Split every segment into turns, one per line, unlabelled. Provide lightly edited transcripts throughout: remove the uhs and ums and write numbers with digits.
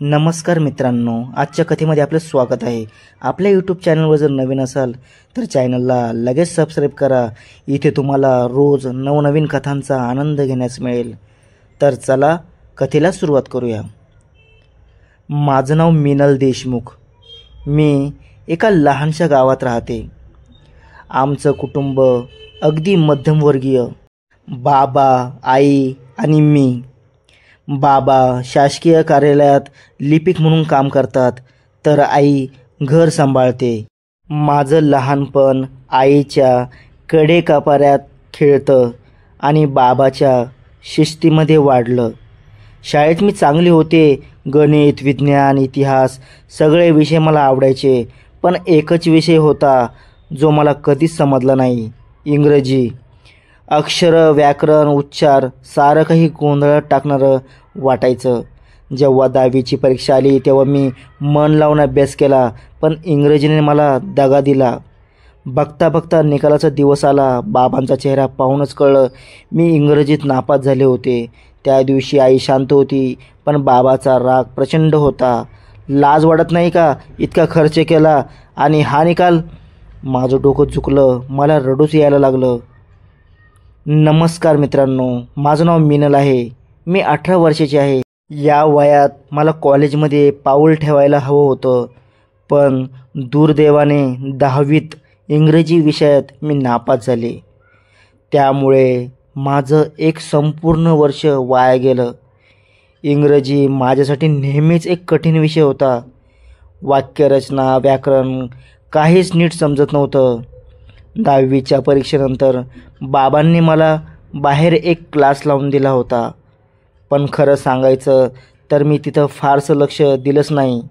नमस्कार मित्रांनो, आजच्या कथेमध्ये आपलं स्वागत आहे। आपल्या यूट्यूब चॅनलवर जर नवीन असाल तर चॅनलला लगेच सबस्क्राईब करा। इथे तुम्हाला रोज नवनवीन कथांचा आनंद घेण्यास मिळेल। तर चला कथेला सुरुवात करूया। माझं नाव मिनल देशमुख। मी एका लहानशा गावात राहते। आमचं कुटुंब अगदी मध्यमवर्गीय। बाबा, आई आणि मी। बाबा शासकीय कार्यालयात लिपिक म्हणून काम करतात, तर आई घर सांभाळते। माझं लहानपण आईच्या कडेकपाऱ्यात खेळतं आणि बाबाच्या शिस्तीमध्ये वाढलं। शाळेत मी चांगले होते। गणित, विज्ञान, इतिहास सगळे विषय मला आवडायचे, पण एकच विषय होता जो मला कधीच समजला नाही, इंग्रजी। अक्षर, व्याकरण, उच्चार सारं काही गोंधळात टाकणारं वाटायचं। जेव्हा 10वीची परीक्षा आली तेव्हा मी मन लावून अभ्यास केला, पण इंग्रजीने मला दगा दिला। बघता बघता निकालाचा दिवस आला। बाबांचा चेहरा पाहूनच कळलं मी इंग्रजीत नापास झाले होते। त्या दिवशी आई शांत होती, पण बाबाचा राग प्रचंड होता। लाज वाटत नाही का, इतका खर्च केला आणि हा निकाल? माझं डोकं झुकलं, मला रडूच यायला लागलं। नमस्कार मित्रांनो, माझं नाव मिनल आहे। मी 18 वर्षाची आहे। या वयात मला कॉलेजमध्ये पाऊल ठेवायला हवं होतं, पण दुर्दैवाने 10वीत इंग्रजी विषयात मी नापास झाले। त्यामुळे माझं एक संपूर्ण वर्ष वाया गेलं। इंग्रजी माझ्यासाठी नेहमीच एक कठीण विषय होता। वाक्यरचना, व्याकरण काहीच नीट समजत नव्हतं। 10वीच्या परीक्षेनंतर बाबांनी मला बाहेर एक क्लास लावून दिला होता, पण खरं सांगायचं तर मी तिथं फारसं लक्ष दिलंच नाही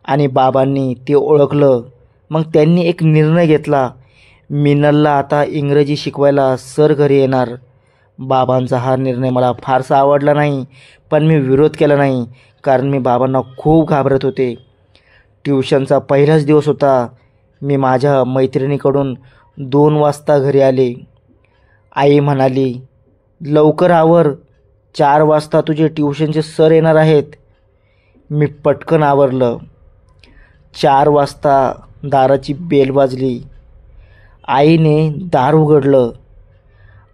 आणि बाबांनी ते ओळखलं। मग त्यांनी एक निर्णय घेतला, मिनलला आता इंग्रजी शिकवायला सर घरी येणार। बाबांचा हा निर्णय मला फारसा आवडला नाही, पण मी विरोध केला नाही, कारण मी बाबांना खूप घाबरत होते। ट्युशनचा पहिलाच दिवस होता। मी माझ्या मैत्रिणीकडून 2 वाजता घरी आले। आई म्हणाली, लवकर आवर, 4 वाजता तुझे ट्युशनचे सर येणार आहेत। मी पटकन आवरलं। 4 वाजता दाराची बेल वाजली। आईने दार उघडलं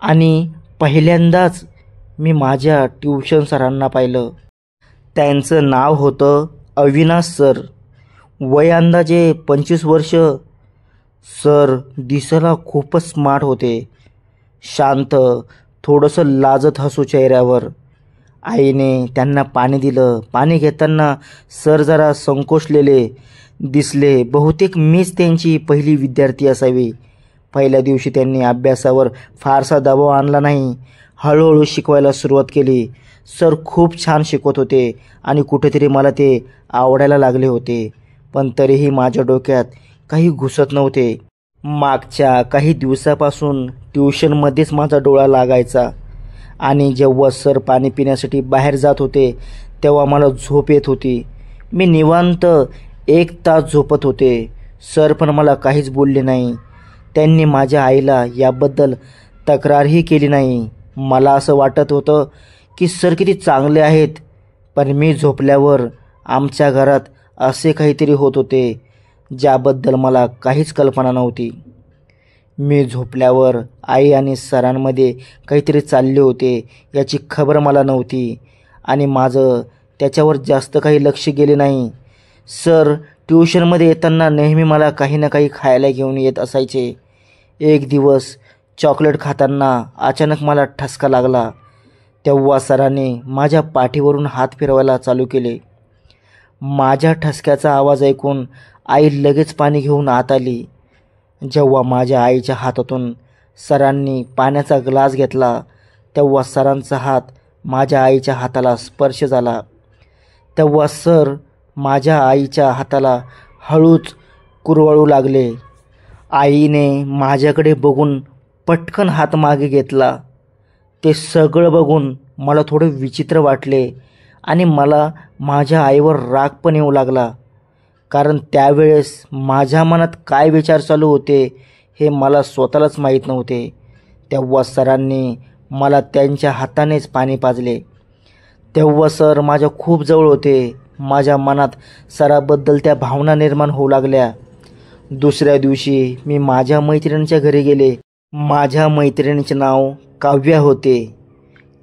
आणि पहिल्यांदाच मी माझ्या ट्युशन सरांना पाहिलं। त्यांचं नाव होतं अविनाश सर। वय अंदाजे 25 वर्ष। सर दिसायला खूपच स्मार्ट होते। शांत, थोडंसं लाजत हसू चेहऱ्यावर। आईने त्यांना पाणी दिलं। पाणी घेताना सर जरा संकोचलेले दिसले। बहुतेक मीच त्यांची पहिली विद्यार्थी असावी। पहिल्या दिवशी त्यांनी अभ्यासावर फारसा दबाव आणला नाही। हळूहळू शिकवायला सुरुवात केली। सर खूप छान शिकवत होते आणि कुठेतरी मला ते आवडायला लागले होते, पण तरीही माझ्या डोक्यात काही घुसत नव्हते। मागच्या काही दिवसापासून ट्युशनमध्येच माझा डोळा लागायचा आणि जेव्हा सर पाणी पिण्यासाठी बाहेर जात होते तेव्हा मला झोप येत होती। मी निवांत 1 तास झोपत होते। सर पण मला काहीच बोलले नाही। त्यांनी माझ्या आईला याबद्दल तक्रारही केली नाही। मला असं वाटत होतं की सर किती चांगले आहेत, पण मी झोपल्यावर आमच्या घरात असे काहीतरी होत होते ज्याबद्दल मला काहीच कल्पना नव्हती। मी झोपल्यावर आई आणि सरांमध्ये काहीतरी चालले होते याची खबर मला नव्हती आणि माझं त्याच्यावर जास्त काही लक्ष गेले नाही। सर ट्युशनमध्ये येताना नेहमी मला काही ना काही खायला घेऊन येत असायचे। एक दिवस चॉकलेट खाताना अचानक मला ठसका लागला। तेव्हा सरांनी माझ्या पाठीवरून हात फिरवायला चालू केले। माझ्या ठसक्याचा आवाज ऐकून आई लगेच पाणी घेऊन आत आली। जेव्हा माझ्या आईच्या हातातून सरांनी पाण्याचा ग्लास घेतला तेव्हा सरांचा हात माझ्या आईच्या हाताला स्पर्श झाला। तेव्हा सर माझ्या आईच्या हाताला हळूच कुरवाळू लागले। आईने माझ्याकडे बघून पटकन हात मागे घेतला। ते सगळं बघून मला थोडे विचित्र वाटले आणि मला माझ्या आईवर राग पण येऊ लागला, कारण त्यावेळेस माझ्या मनात काय विचार चालू होते हे मला स्वतःलाच माहीत नव्हते। तेव्हा सरांनी मला त्यांच्या हातानेच पाणी पाजले। तेव्हा सर माझ्या खूप जवळ होते। माझ्या मनात सराबद्दल त्या भावना निर्माण होऊ लागल्या. दुसऱ्या दिवशी मी माझ्या मैत्रिणीच्या घरी गेले. माझ्या मैत्रिणीचे नाव काव्या होते.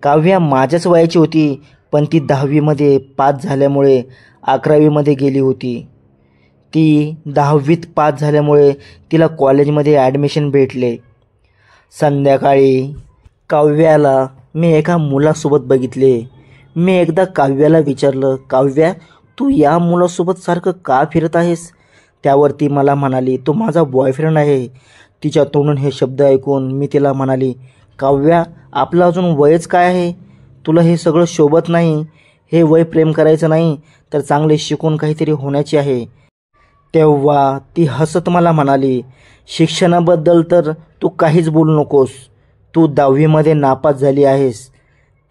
काव्या माझ्याच वयाची होती, पण ती 10वीमध्ये पास झाल्यामुळे 11वीमध्ये गेली होती. ती 10वीत पास झाल्यामुळे तिला कॉलेजमध्ये ॲडमिशन भेटले. संध्याकाळी काव्याला मी एका मुलासोबत बघितले. मी एकदा काव्याला विचारलं, काव्या तू या मुलासोबत सारखं का फिरत आहेस? त्यावर ती मला म्हणाली, तो माझा बॉयफ्रेंड आहे. तिच्या तोंडून हे शब्द ऐकून मी तिला म्हणाली, काव्या आपलं अजून वयच काय आहे? तुला हे सगळं शोभत नाही. हे वय प्रेम करायचं नाही, तर चांगले शिकून काहीतरी होण्याची आहे. तेव्हा ती हसत मला म्हणाली, शिक्षणाबद्दल तर तू काहीच बोलू नकोस. तू 10वीमध्ये नापास झाली आहेस,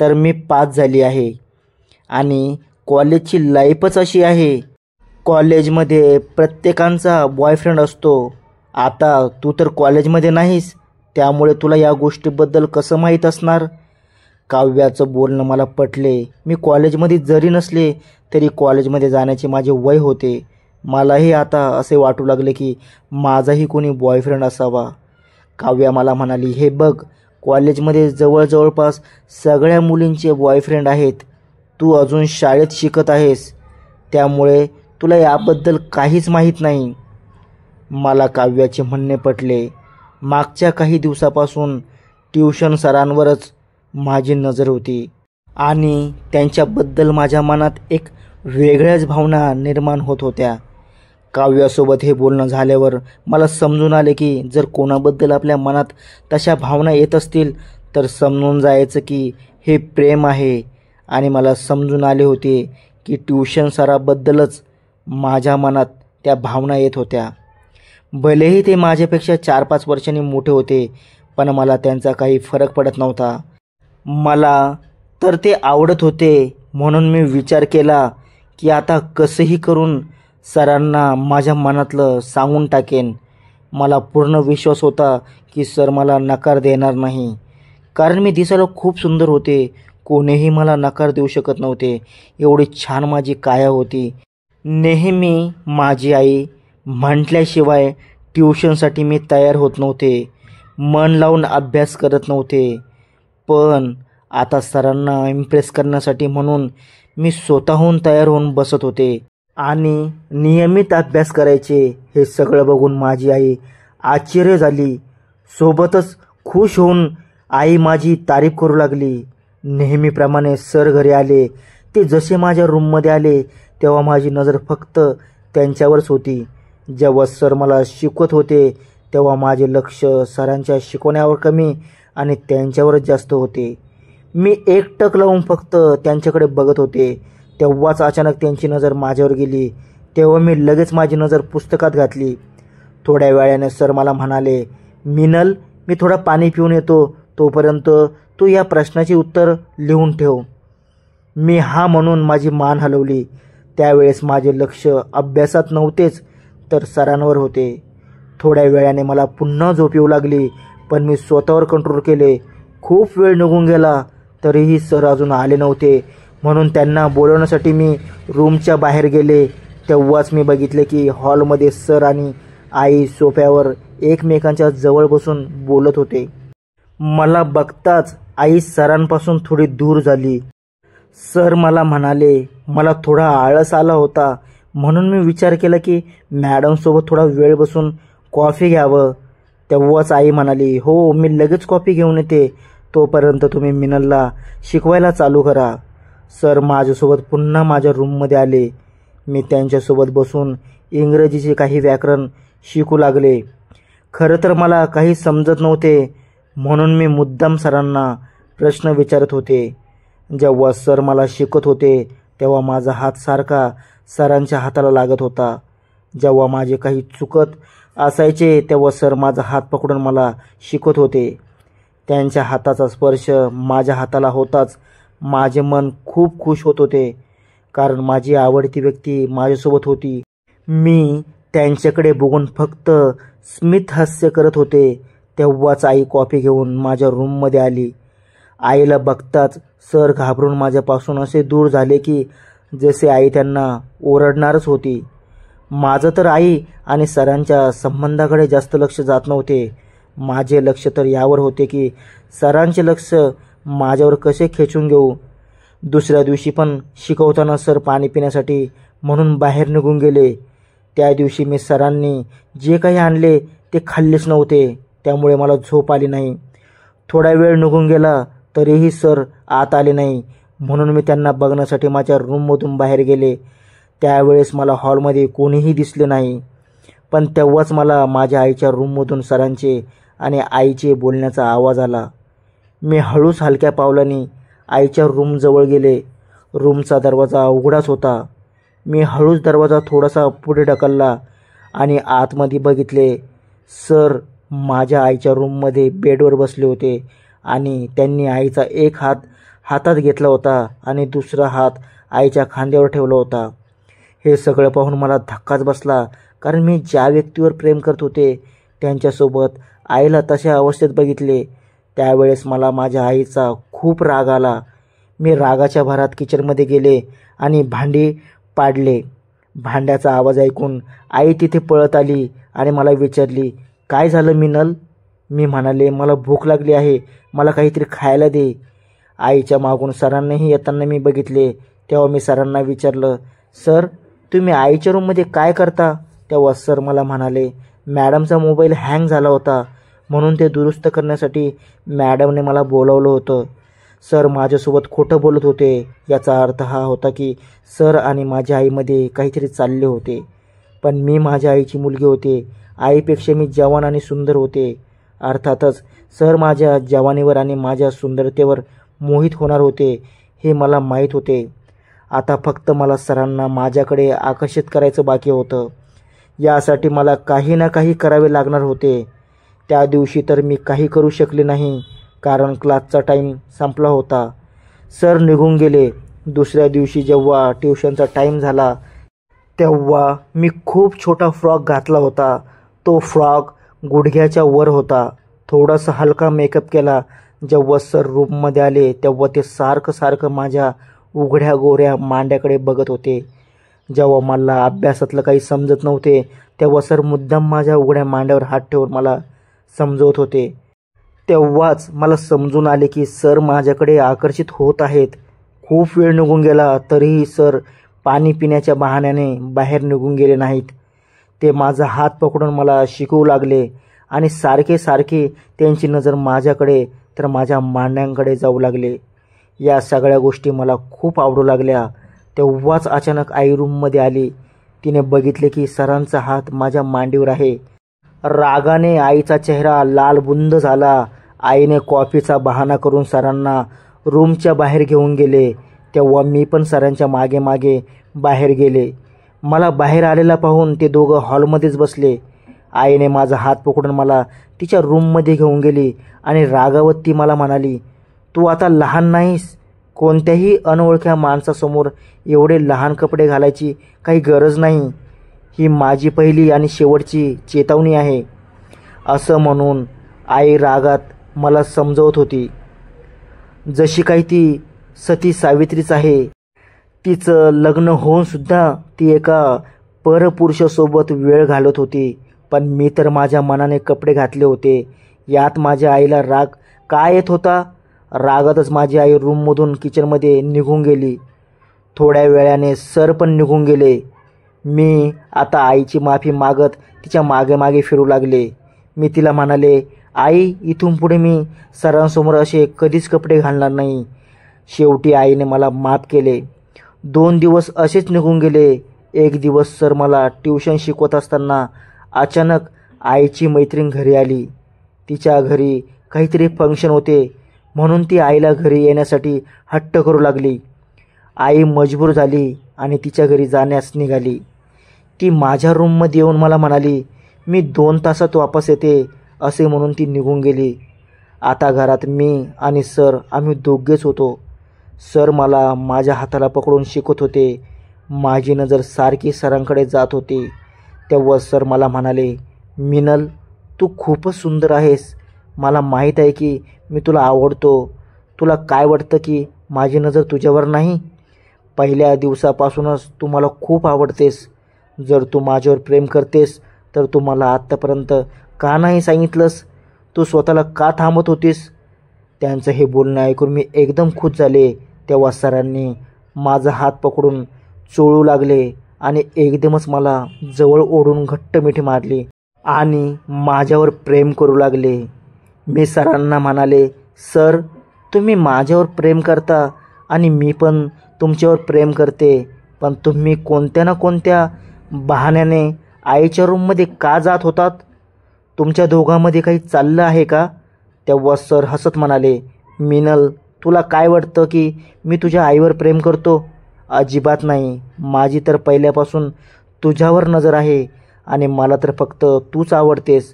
तर मी पास झाली आहे. आणि कॉलेजची लाईफच अशी आहे. कॉलेजमध्ये प्रत्येकाचा बॉयफ्रेंड असतो. आता तू तर कॉलेजमध्ये नाहीस, त्यामुळे तुला या गोष्टीबद्दल कसं माहीत असणार? काव्याचं बोलणं मला पटले. मी कॉलेजमध्ये जरी नसले तरी कॉलेजमध्ये जाण्याचे माझे वय होते. मलाही आता असे वाटू लागले की माझाही कोणी बॉयफ्रेंड असावा. काव्या मला म्हणाली, हे बघ कॉलेजमध्ये जवळपास सगळ्या मुलींचे बॉयफ्रेंड आहेत. तू अजून शाळेत शिकत आहेस, त्यामुळे तुला याबद्दल काहीच माहीत नाही. मला काव्याचे म्हणणे पटले. मागच्या काही दिवसापासून ट्युशन सरांवरच माझी नजर होती आणि त्यांच्याबद्दल माझ्या मनात एक वेगळ्याच भावना निर्माण होत होत्या. काव्यासोबत हे बोलणं झाल्यावर मला समजून आले की जर कोणाबद्दल आपल्या मनात तशा भावना येत असतील तर समजून जायचं की हे प्रेम आहे. आणि मला समजून आले होते की ट्युशन सराबद्दलच माझ्या मनात त्या भावना येत होत्या. भलेही ते माझ्यापेक्षा 4-5 वर्षांनी मोठे होते, पण मला त्यांचा काही फरक पडत नव्हता. मला तर ते आवडत होते. म्हणून मी विचार केला की आता कसंही करून सरांना माझ्या मनातलं सांगून टाकेन. मला पूर्ण विश्वास होता की सर मला नकार देणार नाही, कारण मी दिसायला खूप सुंदर होते. कोणीही मला नकार देऊ शकत नव्हते. एवढी छान माझी काया होती. नेहमी माझी आई म्हटल्याशिवाय ट्युशनसाठी मी तयार होत नव्हते. मन लावून अभ्यास करत नव्हते. पण आता सरांना इम्प्रेस करण्यासाठी म्हणून मी स्वतःहून तयार होऊन बसत होते आणि नियमित अभ्यास करायचे. हे सगळं बघून माझी आई आश्चर्य झाली. सोबतच खुश होऊन आई माझी तारीफ करू लागली. नेहमीप्रमाणे सर घरी आले. ते जसे माझ्या रूममध्ये आले तेव्हा माझी नजर फक्त त्यांच्यावरच होती. जेव्हा सर मला शिकवत होते तेव्हा माझे लक्ष सरांच्या शिकवण्यावर कमी आणि त्यांच्यावरच जास्त होते. मी एकटक लावून फक्त त्यांच्याकडे बघत होते. तेव्हाच अचानक त्यांची नजर माझ्यावर गेली. तेव्हा मी लगेच माझी नजर पुस्तकात घातली. थोड्या वेळाने सर मला म्हणाले, मिनल मी थोडं पाणी पिऊन येतो, तोपर्यंत तू या प्रश्नाचे उत्तर लिहून ठेव. मी हा म्हणून माझी मान हलवली. त्यावेळेस माझे लक्ष अभ्यासात नव्हतेच तर सरांवर होते. थोड्या वेळाने मला पुन्हा झोप येऊ लागली, पण मी स्वतःवर कंट्रोल केले. खूप वेळ निघून गेला तरीही सर अजून आले नव्हते. म्हणून त्यांना बोलवण्यासाठी मी रूमच्या बाहेर गेले. तेव्हाच मी बघितले की हॉलमध्ये सर आणि आई सोफ्यावर एकमेकांच्या जवळ बसून बोलत होते. मला बघताच आई सरांपासून थोडी दूर झाली. सर मला म्हणाले, मला थोडा आळस आला होता म्हणून मी विचार केला की मॅडमसोबत थोडा वेळ बसून कॉफी घ्यावं. तेव्हाच आई म्हणाली, हो मी लगेच कॉफी घेऊन येते, तोपर्यंत तुम्ही मिनलला शिकवायला चालू करा. सर माझ्यासोबत पुन्हा माझ्या रूममध्ये आले. मी त्यांच्यासोबत बसून इंग्रजीचे काही व्याकरण शिकू लागले. खरं तर मला काही समजत नव्हते म्हणून मी मुद्दाम सरांना प्रश्न विचारत होते. जेव्हा सर मला शिकत होते तेव्हा माझा हात सारखा सरांच्या हाताला लागत होता. जेव्हा माझे काही चुकत असायचे तेव्हा सर माझा हात पकडून मला शिकवत होते. त्यांच्या हाताचा स्पर्श माझ्या हाताला होताच माझे मन खूप खुश होत होते, कारण माझी आवडती व्यक्ती माझ्यासोबत होती. मी त्यांच्याकडे बघून फक्त स्मित हास्य करत होते. तेव्हाच आई कॉफी घेऊन माझ्या रूममध्ये आली. आईला बघताच सर घाबरून माझ्यापासून असे दूर झाले की जसे आई त्यांना ओरडणारच होती. माझं तर आई आणि सरांच्या संबंधाकडे जास्त लक्ष जात नव्हते. माझे लक्ष तर यावर होते की सरांचे लक्ष माझ्यावर कसे खेचून घेऊ. दुसऱ्या दिवशी पण शिकवताना सर पाणी पिण्यासाठी म्हणून बाहेर निघून गेले. त्या दिवशी मी सरांनी जे काही आणले ते खाल्लेच नव्हते, त्यामुळे मला झोप आली नाही. थोडा वेळ निघून गेला तरीही सर आत आले नाही, म्हणून मी त्यांना बघण्यासाठी माझ्या रूममधून बाहेर गेले. त्यावेळेस मला हॉलमध्ये कोणीही दिसले नाही. पण तेव्हाच मला माझ्या आईच्या रूममधून सरांचे आणि आईचे बोलण्याचा आवाज आला. मी हळूच हलक्या पावलांनी आईच्या रूमजवळ गेले. रूमचा दरवाजा उघडाच होता. मी हळूच दरवाजा थोडासा पुढे ढकलला आणि आतमध्ये बघितले. सर माझ्या आईच्या रूममध्ये बेडवर बसले होते आणि त्यांनी आईचा एक हात हातात घेतला होता आणि दुसरा हात आईच्या खांद्यावर ठेवला होता. हे सगळं पाहून मला धक्काच बसला, कारण मी ज्या व्यक्तीवर प्रेम करत होते त्यांच्यासोबत आईला तशा अवस्थेत बघितले. त्यावेळेस मला माझ्या आईचा खूप राग आला. मी रागाच्या भरात किचनमध्ये गेले आणि भांडी पाडले. भांड्याचा आवाज ऐकून आई तिथे पळत आली आणि मला विचारली, काय झालं मिनल? मी म्हणाले, मला भूक लागली आहे, मला काहीतरी खायला दे. आईच्या मागून सरांनाही येताना मी बघितले. तेव्हा मी सरांना विचारलं, सर तुम्ही आईच्या रूममध्ये काय करता? तेव्हा सर मला म्हणाले, मॅडमचा मोबाईल हँग झाला होता म्हणून ते दुरुस्त करण्यासाठी मॅडमने मला बोलावलं होतं. सर माझ्यासोबत खोटं बोलत होते. याचा अर्थ हा होता की सर आणि माझ्या आईमध्ये काहीतरी चालले होते. पण मी माझ्या आईची मुलगी होते. आईपेक्षा मी जवान आणि सुंदर होते. अर्थातच सर माझ्या जवानीवर आणि माझ्या सुंदरतेवर मोहित होणार होते हे मला माहीत होते. आता फक्त मला सरांना माझ्याकडे आकर्षित करायचं बाकी होतं. यासाठी मला काही ना काही करावे लागणार होते. त्या दिवशी तर मी काही करू शकले नाही, कारण क्लासचा टाईम संपला होता. सर निघून गेले. दुसऱ्या दिवशी जेव्हा ट्युशनचा टाईम झाला तेव्हा मी खूप छोटा फ्रॉक घातला होता. तो फ्रॉक गुडघ्याच्या वर होता. थोडासा हलका मेकअप केला. जेव्हा सर रूममध्ये आले तेव्हा ते सारखं माझ्या उघड्या गोऱ्या मांड्याकडे बघत होते. जेव्हा मला अभ्यासातलं काही समजत नव्हते तेव्हा सर मुद्दाम माझ्या उघड्या मांड्यावर हात ठेवून मला समजवत होते. तेव्हाच मला समजून आले की सर माझ्याकडे आकर्षित होत आहेत. खूप वेळ निघून गेला तरीही सर पाणी पिण्याच्या बहाण्याने बाहेर निघून गेले नाहीत. ते माझा हात पकडून मला शिकवू लागले आणि सारखे त्यांची नजर माझ्याकडे तर माझ्या मांड्यांकडे जाऊ लागले. या सगळ्या गोष्टी मला खूप आवडू लागल्या. तेव्हाच अचानक आई रूममध्ये आली. तिने बघितले की सरांचा हात माझ्या मांडीवर आहे. रागाने आईचा चेहरा लालबुंद झाला. आईने कॉफीचा बहाणा करून सरांना रूमच्या बाहेर घेऊन गेले. तेव्हा मी पण सरांच्या मागे बाहेर गेले. मला बाहेर आलेला पाहून ते दोघं हॉलमध्येच बसले. आईने माझा हात पकडून मला तिच्या रूममध्ये घेऊन गेली आणि रागावत ती मला म्हणाली, तू आता लहान नाहीस. कोणत्याही अनोळख्या माणसासमोर एवढे लहान कपडे घालायची काही गरज नाही. ही माझी पहिली आणि शेवटची चेतावणी आहे. असं म्हणून आई रागात मला समजवत होती. जशी काही ती सती सावित्रीच आहे. तिचं लग्न होऊन सुद्धा ती एका परपुरुषासोबत वेळ घालवत होती. पण मी तर माझ्या मनाने कपडे घातले होते. यात माझ्या आईला राग काय येत होता? रागातच माझी आई रूममधून किचनमध्ये निघून गेली. थोड्या वेळाने सर पण निघून गेले. मी आता आईची माफी मागत तिच्या मागे फिरू लागले. मी तिला म्हणाले, आई इथून पुढे मी सरांसमोर असे कधीच कपडे घालणार नाही. शेवटी आईने मला माफ केले. 2 दिवस असेच निघून गेले. एक दिवस सर मला ट्युशन शिकवत असताना अचानक आईची मैत्रीण घरी आली. तिच्या घरी काहीतरी फंक्शन होते म्हणून ती आईला घरी येण्यासाठी हट्ट करू लागली. आई मजबूर झाली आणि तिच्या घरी जाण्यास निघाली. ती माझ्या रूममध्ये येऊन मला म्हणाली, मी 2 तासात वापस येते असे म्हणून ती निघून गेली. आता घरात मी आणि सर आम्ही दोघेच होतो. सर मला माझ्या हाताला पकडून शिकवत होते. माझी नजर सारखी सरांकडे जात होती. तेव्हा सर मला म्हणाले, मिनल तू खूपच सुंदर आहेस. मला माहीत आहे की मी तुला आवडतो. तुला काय वाटतं की माझी नजर तुझ्यावर नाही? पहिल्या दिवसापासूनच तू मला खूप आवडतेस. जर तू माझ्यावर प्रेम करतेस तर तू मला आत्तापर्यंत का नाही सांगितलंस? तू स्वतःला का थांबत होतीस? त्यांचं हे बोलणं ऐकून मी एकदम खुश झाले. तेव्हा सरांनी माझा हात पकडून चोळू लागले आणि एकदमच मला जवळ ओढून घट्ट मिठी मारली आणि माझ्यावर प्रेम करू लागले. मी सरांना म्हणाले, सर, तुम्ही माझ्यावर प्रेम करता आणि मी पण तुमच्यावर प्रेम करते, पण तुम्ही कोणत्या ना कोणत्या बहाण्याने आईच्या रूममध्ये का जात होतात? तुमच्या दोघांमध्ये काही चाललं आहे का? तेव्हा सर हसत म्हणाले, मिनल, तुला काय वाटतं की मी तुझ्या आईवर प्रेम करतो? अजिबात नाही. माझी तर पहिल्यापासून तुझ्यावर नजर आहे आणि मला तर फक्त तूच आवडतेस.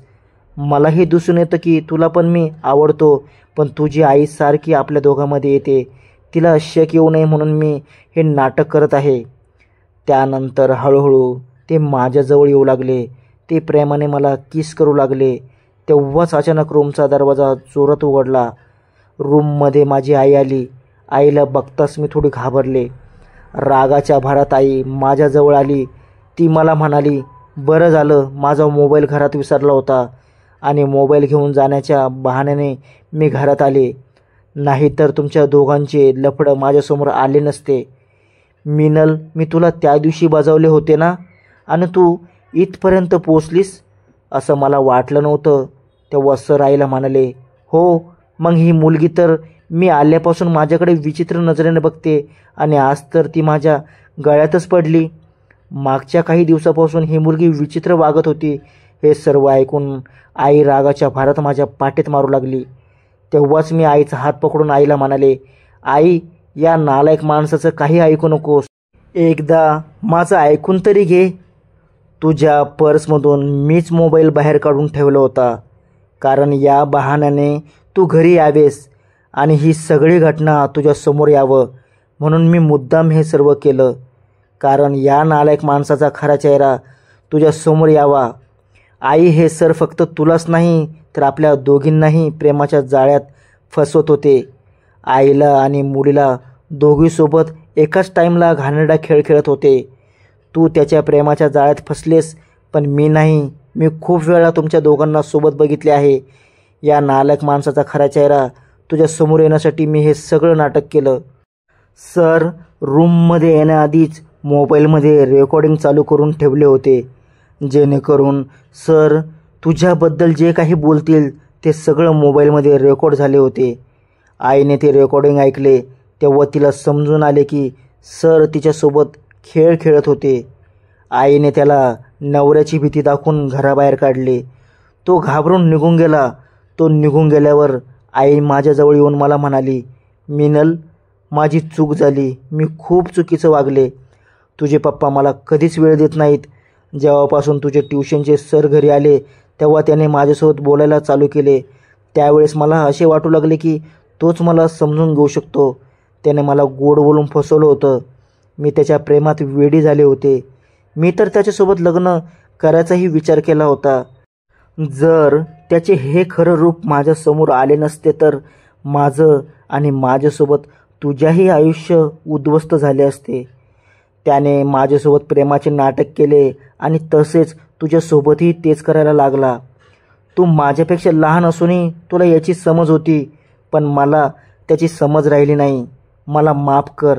मलाही दिसून येतं की तुला पण मी आवडतो, पण तुझी आई सारखी आपल्या दोघांमध्ये येते. तिला शक येऊ नये म्हणून मी हे नाटक करत आहे. त्यानंतर हळूहळू ते माझ्याजवळ येऊ लागले. ते प्रेमाने मला किस करू लागले. तेव्हाच अचानक रूमचा दरवाजा जोरात उघडला. रूममध्ये माझी आई आली. आईला बघताच मी थोडी घाबरले. रागाच्या भरात आई माझ्याजवळ आली. ती मला म्हणाली, बरं झालं माझा मोबाईल घरात विसरला होता आणि मोबाईल घेऊन जाण्याच्या बहाण्याने मी घरात आले, नाहीतर तुमच्या दोघांचे लफडं माझ्यासमोर आले नसते. मिनल, मी तुला त्या दिवशी बजावले होते ना आणि तू इथपर्यंत पोचलीस असं मला वाटलं नव्हतं. तेव्हा सर आईला म्हणाले, हो, मग ही मुलगी तर मी आल्यापासून माझ्याकडे विचित्र नजरेने बघते आणि आज तर ती माझ्या गळ्यातच पडली. मागच्या काही दिवसापासून ही मुलगी विचित्र वागत होती. हे सर्व ऐकून आई रागाच्या भारात माझ्या पाठीत मारू लागली. तेव्हाच मी आईचा हात पकडून आईला म्हणाले, आई, या नालायक माणसाचं काही ऐकू नकोस. एकदा माझं ऐकून तरी घे. तुझ्या पर्समधून मीच मोबाईल बाहेर काढून ठेवला होता, कारण या बहाण्याने तू घरी यावेस आणि ही सगळी घटना तुझ्या समोर यावं म्हणून मी मुद्दाम हे सर्व केलं, कारण या नालायक माणसाचा खरा चेहरा तुझ्या समोर यावा. आई, हे सर फक्त तुलाच नाही तर आपल्या दोघींनाही प्रेमाच्या जाळ्यात फसवत होते. आईला आणि मुलीला दोघीसोबत एकाच टाईमला घाणेरडा खेळ खेळत होते. तू त्याच्या प्रेमाच्या जाळ्यात फसलेस, पण मी नाही. मी खूप वेळा तुमच्या दोघांना सोबत बघितले आहे. या नालायक माणसाचा खरा चेहरा तुझ्या समोर येण्यासाठी मी हे सगळं नाटक केलं. सर रूममध्ये येण्याआधीच मोबाईलमध्ये रेकॉर्डिंग चालू करून ठेवले होते, जेणेकरून सर तुझ्याबद्दल जे काही बोलतील ते सगळं मोबाईलमध्ये रेकॉर्ड झाले होते. आईने ते रेकॉर्डिंग ऐकले तेव्हा तिला समजून आले की सर तिच्यासोबत खेळ खेळत होते. आईने त्याला नवऱ्याची भीती दाखवून घराबाहेर काढले. तो घाबरून निघून गेला. तो निघून गेल्यावर आई माझ्याजवळ येऊन मला म्हणाली, मिनल, माझी चूक झाली. मी खूप चुकीचं वागले. तुझे पप्पा मला कधीच वेळ देत नाहीत. जेव्हापासून तुझे ट्युशनचे सर घरी आले तेव्हा त्याने माझ्यासोबत बोलायला चालू केले. त्यावेळेस मला असे वाटू लागले की तोच मला समजून घेऊ शकतो. त्याने मला गोड बोलून फसवलं होतं. मी त्याच्या प्रेमात वेडी झाले होते. मी तर त्याच्यासोबत लग्न करायचाही विचार केला होता. जर त्याचे हे खरं रूप माझ्यासमोर आले नसते तर माझं आणि माझ्यासोबत तुझ्याही आयुष्य उद्ध्वस्त झाले असते. त्याने माझ्यासोबत प्रेमाचे नाटक केले आणि तसेच तुझ्यासोबतही तेच करायला लागला. तू माझ्यापेक्षा लहान असूनही तुला याची समज होती, पण मला त्याची समज राहिली नाही. मला माफ कर.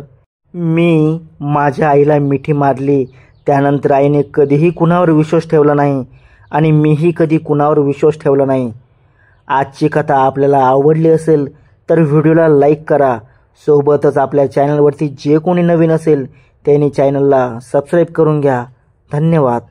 मी माझ्या आईला मिठी मारली. त्यानंतर आईने कधीही कुणावर विश्वास ठेवला नाही आणि मीही कधी कुणावर विश्वास ठेवला नाही. आजची कथा आपल्याला आवडली असेल तर व्हिडिओला लाईक करा. सोबतच आपल्या चॅनलवरती जे कोणी नवीन असेल त्यांनी चॅनलला सबस्क्राईब करून घ्या. धन्यवाद.